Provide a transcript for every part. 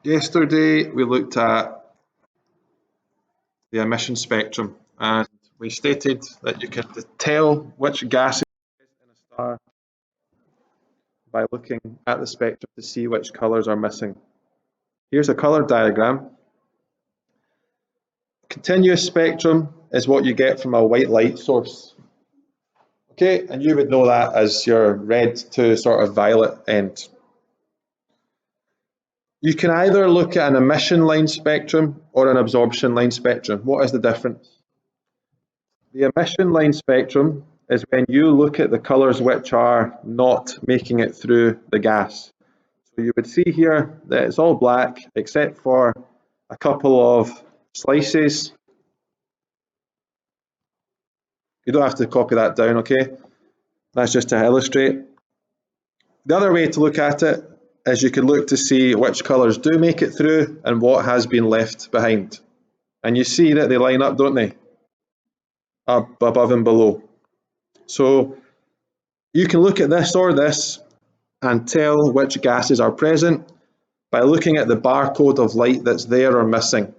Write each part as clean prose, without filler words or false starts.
Yesterday we looked at the emission spectrum and we stated that you can tell which gas is in a star by looking at the spectrum to see which colours are missing. Here's a colour diagram. Continuous spectrum is what you get from a white light source. Okay, and you would know that as your red to sort of violet end. You can either look at an emission line spectrum or an absorption line spectrum. What is the difference? The emission line spectrum is when you look at the colours which are not making it through the gas. So you would see here that it's all black except for a couple of slices. You don't have to copy that down, okay? That's just to illustrate. The other way to look at it is you could look to see which colours do make it through and what has been left behind. And you see that they line up, don't they? Up above and below. So you can look at this or this and tell which gases are present by looking at the barcode of light that's there or missing.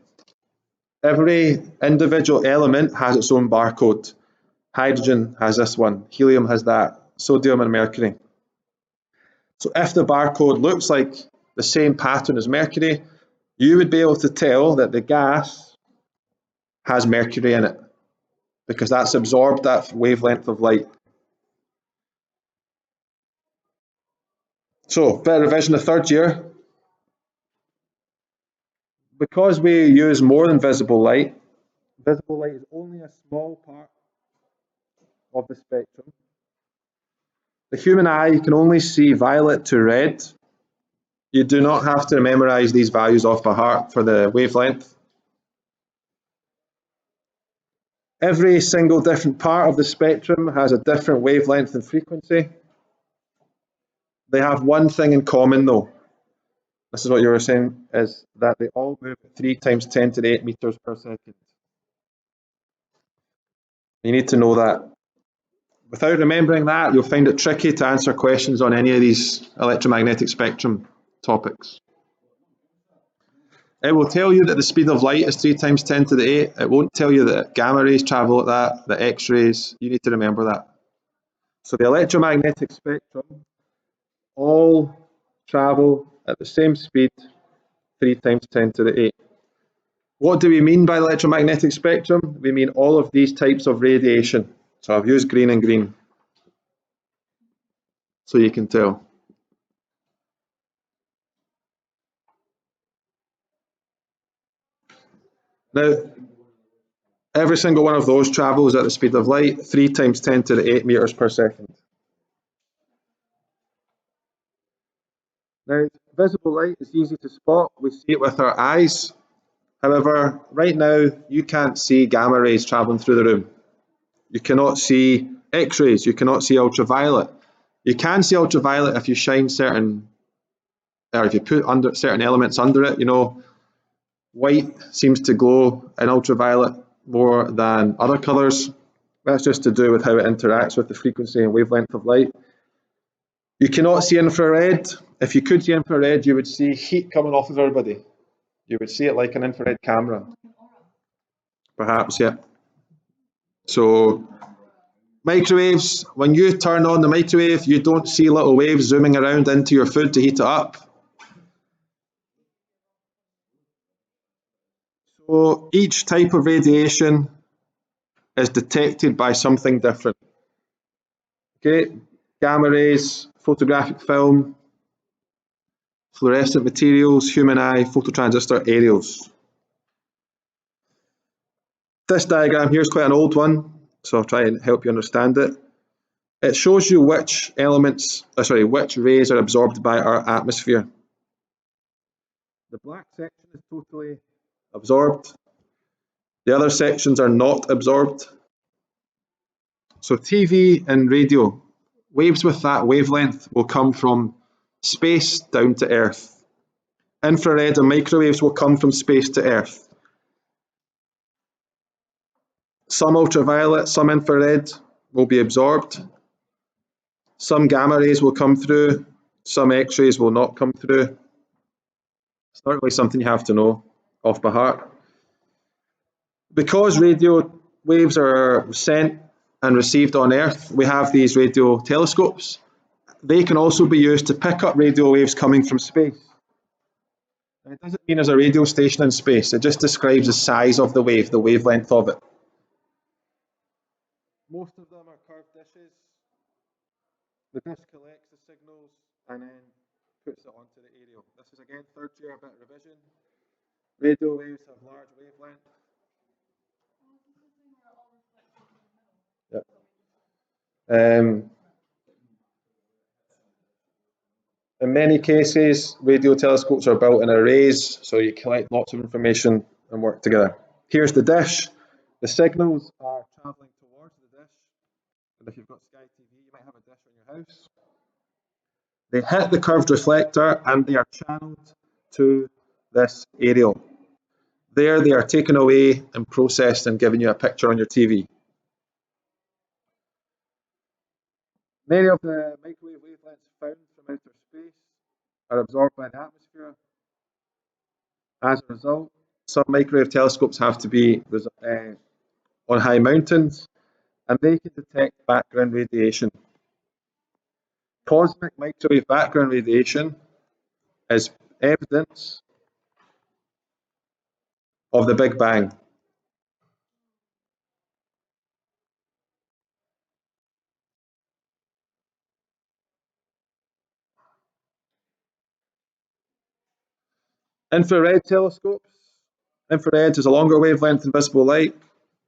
Every individual element has its own barcode. Hydrogen has this one, helium has that, sodium and mercury. So if the barcode looks like the same pattern as mercury, you would be able to tell that the gas has mercury in it because that's absorbed that wavelength of light. So, bit of revision of third year. Because we use more than visible light is only a small part of the spectrum. The human eye can only see violet to red. You do not have to memorize these values off by heart for the wavelength. Every single different part of the spectrum has a different wavelength and frequency. They have one thing in common though. This is what you were saying, is that they all move at 3 times 10 to the 8 meters per second. You need to know that. Without remembering that, you'll find it tricky to answer questions on any of these electromagnetic spectrum topics. It will tell you that the speed of light is 3 times 10 to the 8. It won't tell you that gamma rays travel at that, that X-rays. You need to remember that. So the electromagnetic spectrum all travel at the same speed, 3 times 10 to the 8. What do we mean by the electromagnetic spectrum? We mean all of these types of radiation. So I've used green and green, so you can tell. Now, every single one of those travels at the speed of light, 3 times 10 to the 8 meters per second. Now, visible light is easy to spot. We see it with our eyes. However, right now, you can't see gamma rays traveling through the room. You cannot see X-rays. You cannot see ultraviolet. You can see ultraviolet if you shine certain, or if you put under certain elements under it. You know, white seems to glow in ultraviolet more than other colours. That's just to do with how it interacts with the frequency and wavelength of light. You cannot see infrared. If you could see infrared, you would see heat coming off of everybody. You would see it like an infrared camera. Perhaps, yeah. So microwaves, when you turn on the microwave, you don't see little waves zooming around into your food to heat it up. So each type of radiation is detected by something different. Okay, gamma rays, photographic film, fluorescent materials, human eye, phototransistor, aerials. This diagram here is quite an old one, so I'll try and help you understand it. It shows you which which rays are absorbed by our atmosphere. The black section is totally absorbed. The other sections are not absorbed. So TV and radio, waves with that wavelength will come from space down to Earth. Infrared and microwaves will come from space to Earth. Some ultraviolet, some infrared will be absorbed. Some gamma rays will come through, some X-rays will not come through. It's not really something you have to know off by heart. Because radio waves are sent and received on Earth, we have these radio telescopes. They can also be used to pick up radio waves coming from space. And it doesn't mean there's a radio station in space, it just describes the size of the wave, the wavelength of it. Most of them are curved dishes. The dish collects the signals and then puts it onto the aerial. This is again third year bit revision. Radio waves have large wavelength. Yep. In many cases, radio telescopes are built in arrays, so you collect lots of information and work together. Here's the dish. The signals are travelling towards the dish. And if you've got Sky TV, you might have a dish on your house. They hit the curved reflector and they are channeled to this aerial. There they are taken away and processed and given you a picture on your TV. Many of the microwave wavelengths found from outer space are absorbed by the atmosphere. As a result, some microwave telescopes have to be on high mountains, and they can detect background radiation. Cosmic microwave background radiation is evidence of the Big Bang. Infrared telescopes. Infrared is a longer wavelength than visible light.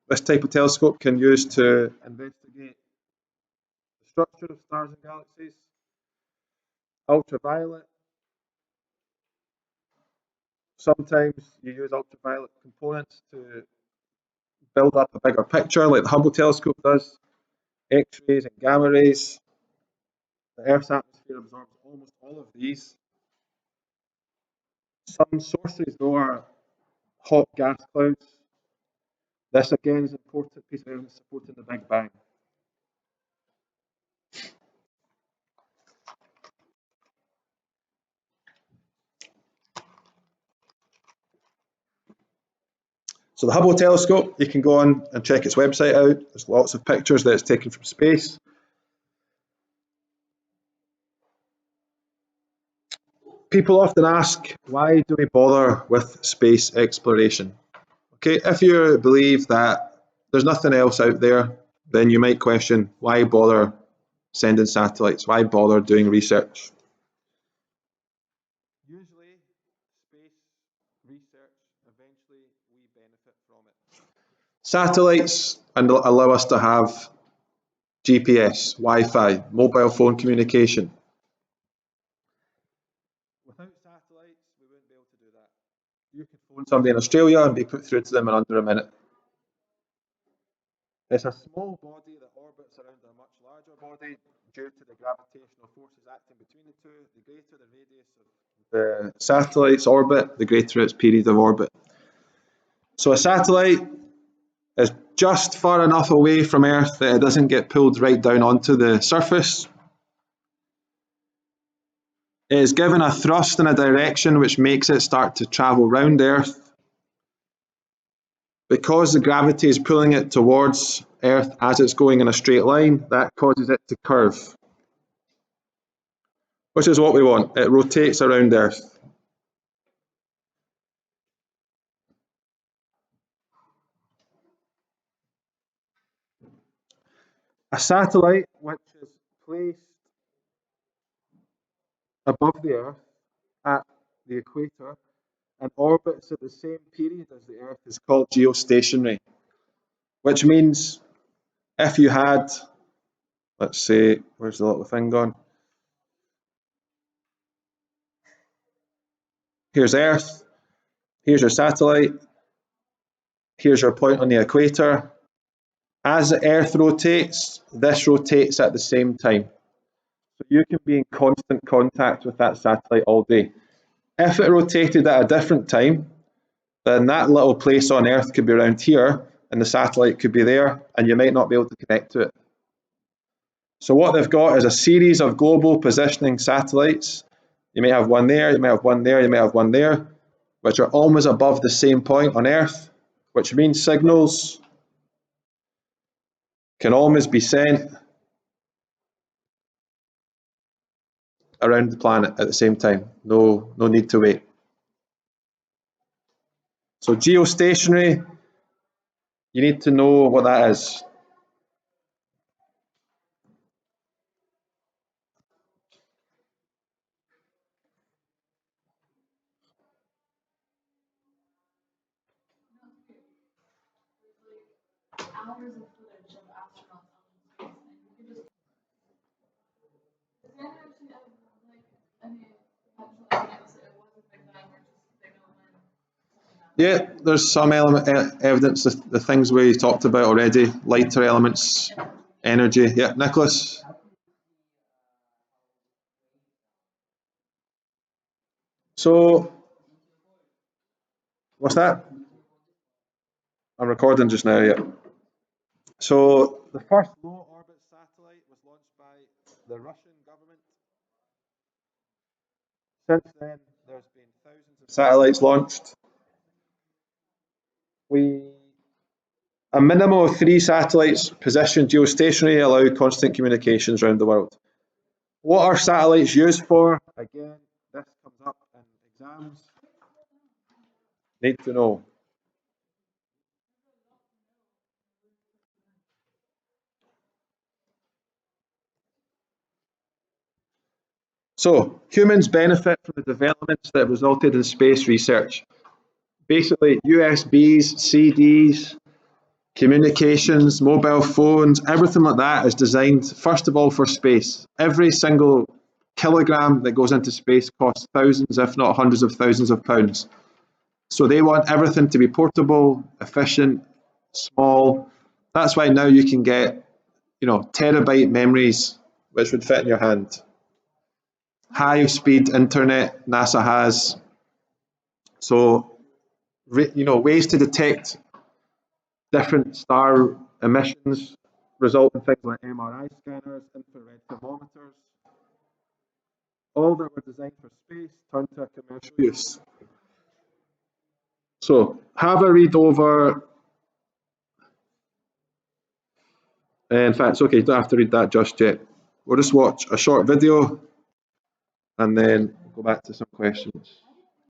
This type of telescope can use to investigate the structure of stars and galaxies. Ultraviolet. Sometimes you use ultraviolet components to build up a bigger picture, like the Hubble telescope does. X-rays and gamma rays. The Earth's atmosphere absorbs almost all of these. Some sources, though, are hot gas clouds. This again is an important piece of evidence supporting the Big Bang. So the Hubble telescope, you can go on and check its website out. There's lots of pictures that it's taken from space. People often ask, why do we bother with space exploration? Okay, if you believe that there's nothing else out there, then you might question, why bother sending satellites? Why bother doing research? Usually, space research, eventually we benefit from it. Satellites allow us to have GPS, Wi-Fi, mobile phone communication. Without satellites, we wouldn't be able to do that. You could phone somebody in Australia and be put through to them in under a minute. It's a small body that orbits around a much larger body due to the gravitational forces acting between the two. The greater the radius of the satellite's orbit, the greater its period of orbit. So a satellite is just far enough away from Earth that it doesn't get pulled right down onto the surface. It is given a thrust in a direction which makes it start to travel round Earth. Because the gravity is pulling it towards Earth as it's going in a straight line, that causes it to curve, which is what we want. It rotates around Earth. A satellite which is placed above the Earth at the equator and orbits at the same period as the Earth is called geostationary, which means if you had, let's say, where's the little thing gone? Here's Earth, here's your satellite, here's your point on the equator. As the Earth rotates, this rotates at the same time. So you can be in constant contact with that satellite all day. If it rotated at a different time, then that little place on Earth could be around here and the satellite could be there and you might not be able to connect to it. So what they've got is a series of global positioning satellites. You may have one there, you may have one there, you may have one there. which are always above the same point on Earth, which means signals can always be sent around the planet at the same time. No need to wait. So geostationary, you need to know what that is. Yeah, there's some evidence, the things we talked about already, lighter elements, energy. Yeah, Nicholas? So, what's that? I'm recording just now, yeah. So, the first low orbit satellite was launched by the Russian government. Since then, there's been thousands of satellites launched. A minimum of 3 satellites positioned geostationary allow constant communications around the world. What are satellites used for? Again, this comes up in exams. Need to know. So, humans benefit from the developments that resulted in space research. Basically, USBs, CDs, communications, mobile phones, everything like that is designed, first of all, for space. Every single kilogram that goes into space costs thousands, if not hundreds of thousands of pounds. So they want everything to be portable, efficient, small. That's why now you can get, terabyte memories, which would fit in your hand. High speed internet NASA has. So, ways to detect different star emissions result in things like MRI scanners, infrared thermometers, all that were designed for space turned to a commercial use. So have a read over. In fact, it's okay, you don't have to read that just yet. We'll just watch a short video and then go back to some questions.